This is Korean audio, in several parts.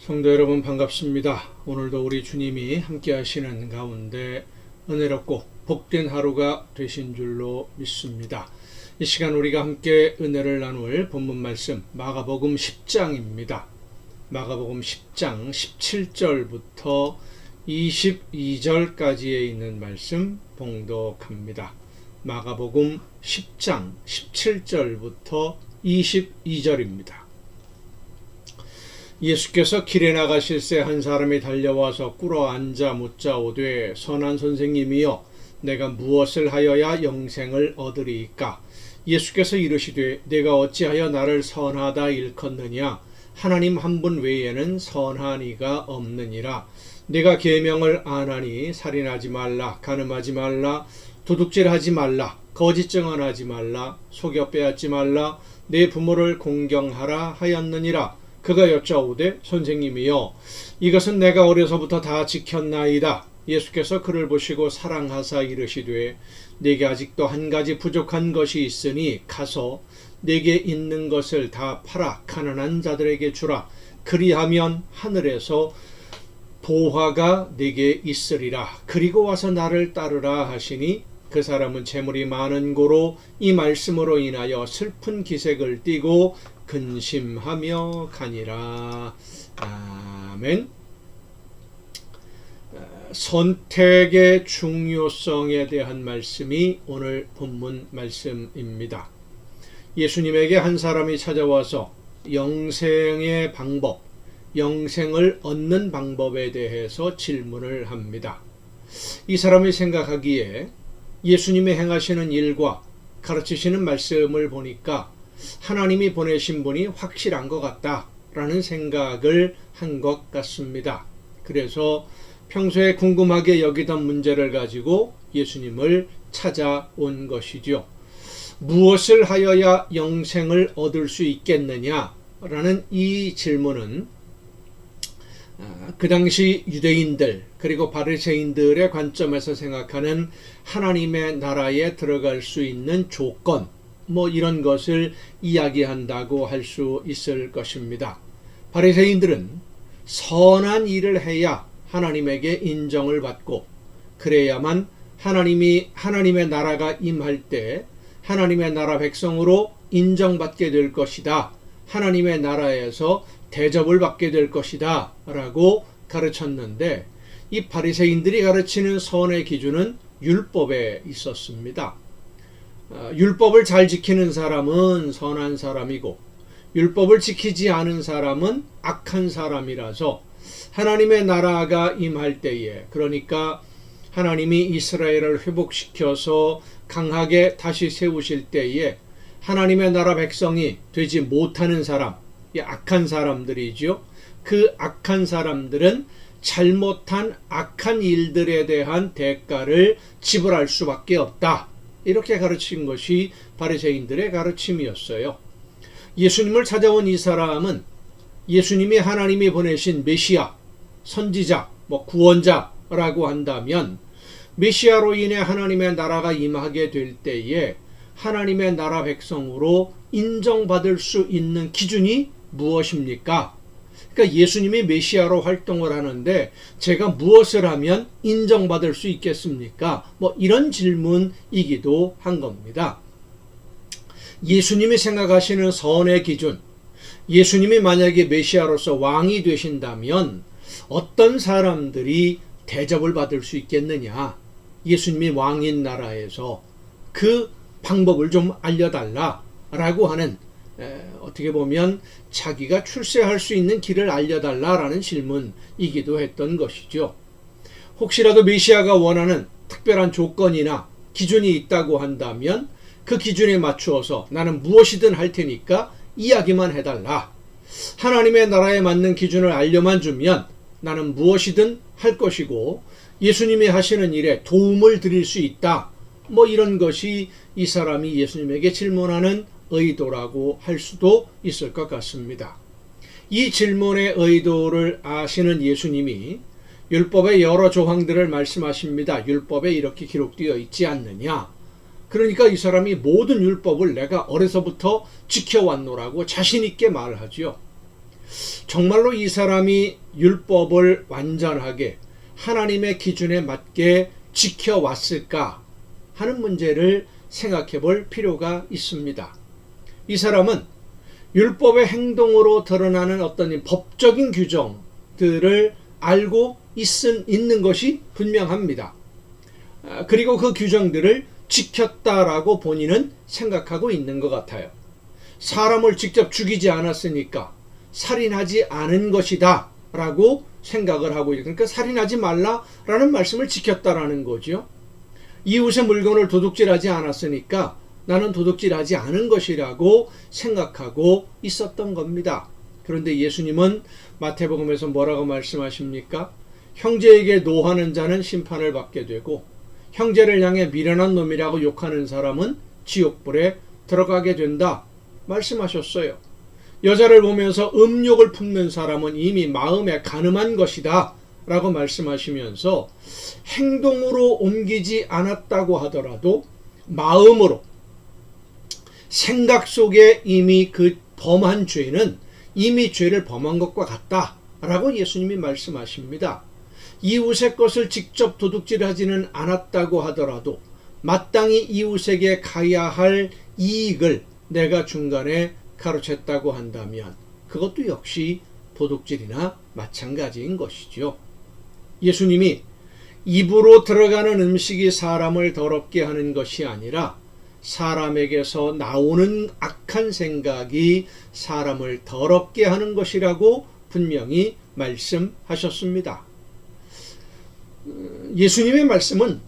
성도 여러분 반갑습니다. 오늘도 우리 주님이 함께 하시는 가운데 은혜롭고 복된 하루가 되신 줄로 믿습니다. 이 시간 우리가 함께 은혜를 나눌 본문 말씀 마가복음 10장입니다. 마가복음 10장 17절부터 22절까지에 있는 말씀 봉독합니다. 마가복음 10장 17절부터 22절입니다. 예수께서 길에 나가실새 한 사람이 달려와서 꿇어 앉아 묻자오되 선한 선생님이여 내가 무엇을 하여야 영생을 얻으리이까? 예수께서 이르시되 내가 어찌하여 나를 선하다 일컫느냐? 하나님 한 분 외에는 선한 이가 없느니라. 내가 계명을 안하니 살인하지 말라, 간음하지 말라, 도둑질하지 말라, 거짓 증언하지 말라, 속여 빼앗지 말라, 내 부모를 공경하라 하였느니라. 그가 여짜오되 선생님이여 이것은 내가 어려서부터 다 지켰나이다. 예수께서 그를 보시고 사랑하사 이르시되 네게 아직도 한 가지 부족한 것이 있으니 가서 네게 있는 것을 다 팔아 가난한 자들에게 주라. 그리하면 하늘에서 보화가 네게 있으리라. 그리고 와서 나를 따르라 하시니 그 사람은 재물이 많은 고로 이 말씀으로 인하여 슬픈 기색을 띠고 근심하며 가니라. 아멘. 선택의 중요성에 대한 말씀이 오늘 본문 말씀입니다. 예수님에게 한 사람이 찾아와서 영생의 방법, 영생을 얻는 방법에 대해서 질문을 합니다. 이 사람이 생각하기에 예수님이 행하시는 일과 가르치시는 말씀을 보니까 하나님이 보내신 분이 확실한 것 같다라는 생각을 한 것 같습니다. 그래서 평소에 궁금하게 여기던 문제를 가지고 예수님을 찾아온 것이죠. 무엇을 하여야 영생을 얻을 수 있겠느냐라는 이 질문은 그 당시 유대인들 그리고 바리새인들의 관점에서 생각하는 하나님의 나라에 들어갈 수 있는 조건 이런 것을 이야기한다고 할 수 있을 것입니다. 바리새인들은 선한 일을 해야 하나님에게 인정을 받고 그래야만 하나님의 나라가 임할 때 하나님의 나라 백성으로 인정받게 될 것이다. 하나님의 나라에서 대접을 받게 될 것이다 라고 가르쳤는데 이 바리새인들이 가르치는 선의 기준은 율법에 있었습니다. 율법을 잘 지키는 사람은 선한 사람이고 율법을 지키지 않은 사람은 악한 사람이라서 하나님의 나라가 임할 때에, 그러니까 하나님이 이스라엘을 회복시켜서 강하게 다시 세우실 때에 하나님의 나라 백성이 되지 못하는 사람, 악한 사람들이죠. 그 악한 사람들은 잘못한 악한 일들에 대한 대가를 지불할 수밖에 없다. 이렇게 가르친 것이 바리새인들의 가르침이었어요. 예수님을 찾아온 이 사람은 예수님이 하나님이 보내신 메시아, 선지자, 구원자라고 한다면 메시아로 인해 하나님의 나라가 임하게 될 때에 하나님의 나라 백성으로 인정받을 수 있는 기준이 무엇입니까? 그러니까 예수님이 메시아로 활동을 하는데 제가 무엇을 하면 인정받을 수 있겠습니까? 이런 질문이기도 한 겁니다. 예수님이 생각하시는 선의 기준, 예수님이 만약에 메시아로서 왕이 되신다면 어떤 사람들이 대접을 받을 수 있겠느냐? 예수님이 왕인 나라에서 그 방법을 좀 알려달라라고 하는 어떻게 보면 자기가 출세할 수 있는 길을 알려달라라는 질문이기도 했던 것이죠. 혹시라도 메시아가 원하는 특별한 조건이나 기준이 있다고 한다면 그 기준에 맞추어서 나는 무엇이든 할 테니까 이야기만 해달라. 하나님의 나라에 맞는 기준을 알려만 주면 나는 무엇이든 할 것이고 예수님이 하시는 일에 도움을 드릴 수 있다. 이런 것이 이 사람이 예수님에게 질문하는 의도라고 할 수도 있을 것 같습니다. 이 질문의 의도를 아시는 예수님이 율법의 여러 조항들을 말씀하십니다. 율법에 이렇게 기록되어 있지 않느냐. 그러니까 이 사람이 모든 율법을 내가 어려서부터 지켜왔노라고 자신 있게 말하지요. 정말로 이 사람이 율법을 완전하게 하나님의 기준에 맞게 지켜왔을까 하는 문제를 생각해 볼 필요가 있습니다. 이 사람은 율법의 행동으로 드러나는 어떤 법적인 규정들을 알고 있는 것이 분명합니다. 그리고 그 규정들을 지켰다라고 본인은 생각하고 있는 것 같아요. 사람을 직접 죽이지 않았으니까 살인하지 않은 것이다 라고 생각을 하고 있어요. 그러니까 살인하지 말라라는 말씀을 지켰다라는 거죠. 이웃의 물건을 도둑질하지 않았으니까 나는 도둑질하지 않은 것이라고 생각하고 있었던 겁니다. 그런데 예수님은 마태복음에서 뭐라고 말씀하십니까? 형제에게 노하는 자는 심판을 받게 되고 형제를 향해 미련한 놈이라고 욕하는 사람은 지옥불에 들어가게 된다 말씀하셨어요. 여자를 보면서 음욕을 품는 사람은 이미 마음에 간음한 것이다 라고 말씀하시면서 행동으로 옮기지 않았다고 하더라도 마음으로 생각 속에 이미 그 범한 죄는 이미 죄를 범한 것과 같다라고 예수님이 말씀하십니다. 이웃의 것을 직접 도둑질하지는 않았다고 하더라도 마땅히 이웃에게 가야 할 이익을 내가 중간에 가로챘다고 한다면 그것도 역시 도둑질이나 마찬가지인 것이죠. 예수님이 입으로 들어가는 음식이 사람을 더럽게 하는 것이 아니라 사람에게서 나오는 악한 생각이 사람을 더럽게 하는 것이라고 분명히 말씀하셨습니다. 예수님의 말씀은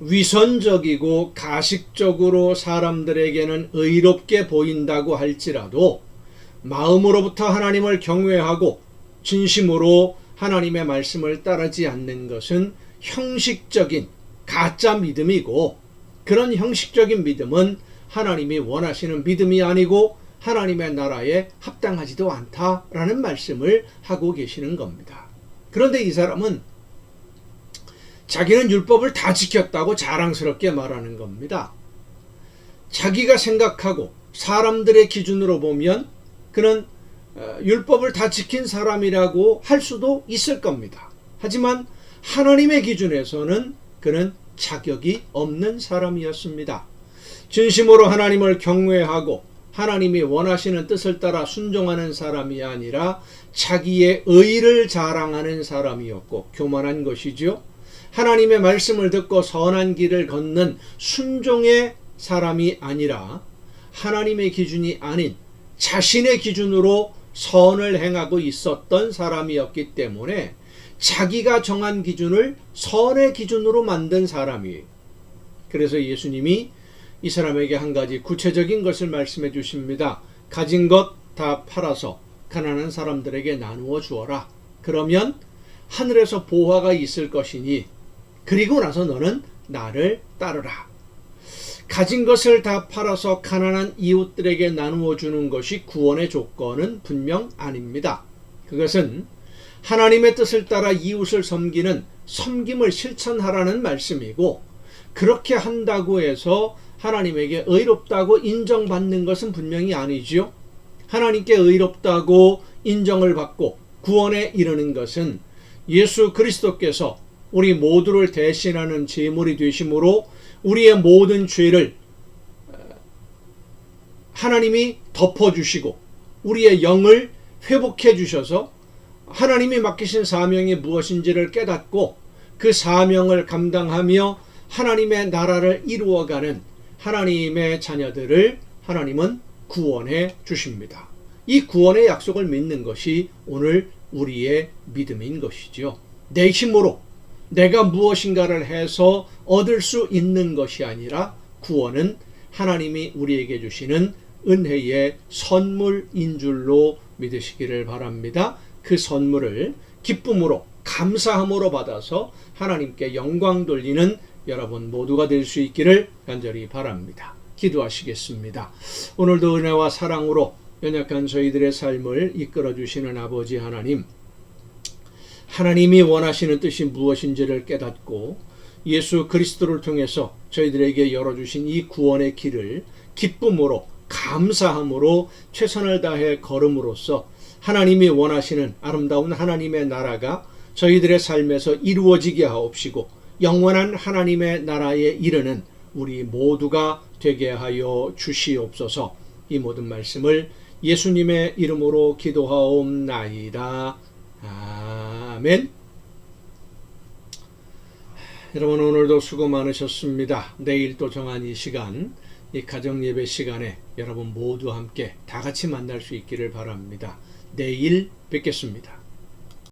위선적이고 가식적으로 사람들에게는 의롭게 보인다고 할지라도 마음으로부터 하나님을 경외하고 진심으로 하나님의 말씀을 따르지 않는 것은 형식적인 가짜 믿음이고 그런 형식적인 믿음은 하나님이 원하시는 믿음이 아니고 하나님의 나라에 합당하지도 않다라는 말씀을 하고 계시는 겁니다. 그런데 이 사람은 자기는 율법을 다 지켰다고 자랑스럽게 말하는 겁니다. 자기가 생각하고 사람들의 기준으로 보면 그는 율법을 다 지킨 사람이라고 할 수도 있을 겁니다. 하지만 하나님의 기준에서는 그는 자격이 없는 사람이었습니다. 진심으로 하나님을 경외하고 하나님이 원하시는 뜻을 따라 순종하는 사람이 아니라 자기의 의를 자랑하는 사람이었고 교만한 것이죠. 하나님의 말씀을 듣고 선한 길을 걷는 순종의 사람이 아니라 하나님의 기준이 아닌 자신의 기준으로 선을 행하고 있었던 사람이었기 때문에 자기가 정한 기준을 선의 기준으로 만든 사람이에요. 그래서 예수님이 이 사람에게 한 가지 구체적인 것을 말씀해 주십니다. 가진 것 다 팔아서 가난한 사람들에게 나누어 주어라. 그러면 하늘에서 보화가 있을 것이니 그리고 나서 너는 나를 따르라. 가진 것을 다 팔아서 가난한 이웃들에게 나누어 주는 것이 구원의 조건은 분명 아닙니다. 그것은 하나님의 뜻을 따라 이웃을 섬기는 섬김을 실천하라는 말씀이고 그렇게 한다고 해서 하나님에게 의롭다고 인정받는 것은 분명히 아니지요. 하나님께 의롭다고 인정을 받고 구원에 이르는 것은 예수 그리스도께서 우리 모두를 대신하는 제물이 되심으로 우리의 모든 죄를 하나님이 덮어주시고 우리의 영을 회복해 주셔서 하나님이 맡기신 사명이 무엇인지를 깨닫고 그 사명을 감당하며 하나님의 나라를 이루어가는 하나님의 자녀들을 하나님은 구원해 주십니다. 이 구원의 약속을 믿는 것이 오늘 우리의 믿음인 것이죠. 내 힘으로 내가 무엇인가를 해서 얻을 수 있는 것이 아니라 구원은 하나님이 우리에게 주시는 은혜의 선물인 줄로 믿으시기를 바랍니다. 그 선물을 기쁨으로 감사함으로 받아서 하나님께 영광 돌리는 여러분 모두가 될 수 있기를 간절히 바랍니다. 기도하시겠습니다. 오늘도 은혜와 사랑으로 연약한 저희들의 삶을 이끌어 주시는 아버지 하나님, 하나님이 원하시는 뜻이 무엇인지를 깨닫고 예수 그리스도를 통해서 저희들에게 열어주신 이 구원의 길을 기쁨으로 감사함으로 최선을 다해 걸음으로써 하나님이 원하시는 아름다운 하나님의 나라가 저희들의 삶에서 이루어지게 하옵시고 영원한 하나님의 나라에 이르는 우리 모두가 되게 하여 주시옵소서. 이 모든 말씀을 예수님의 이름으로 기도하옵나이다. 아멘. 여러분, 오늘도 수고 많으셨습니다. 내일 또 정한 이 시간, 이 가정예배 시간에 여러분 모두 함께 다 같이 만날 수 있기를 바랍니다. 내일 뵙겠습니다.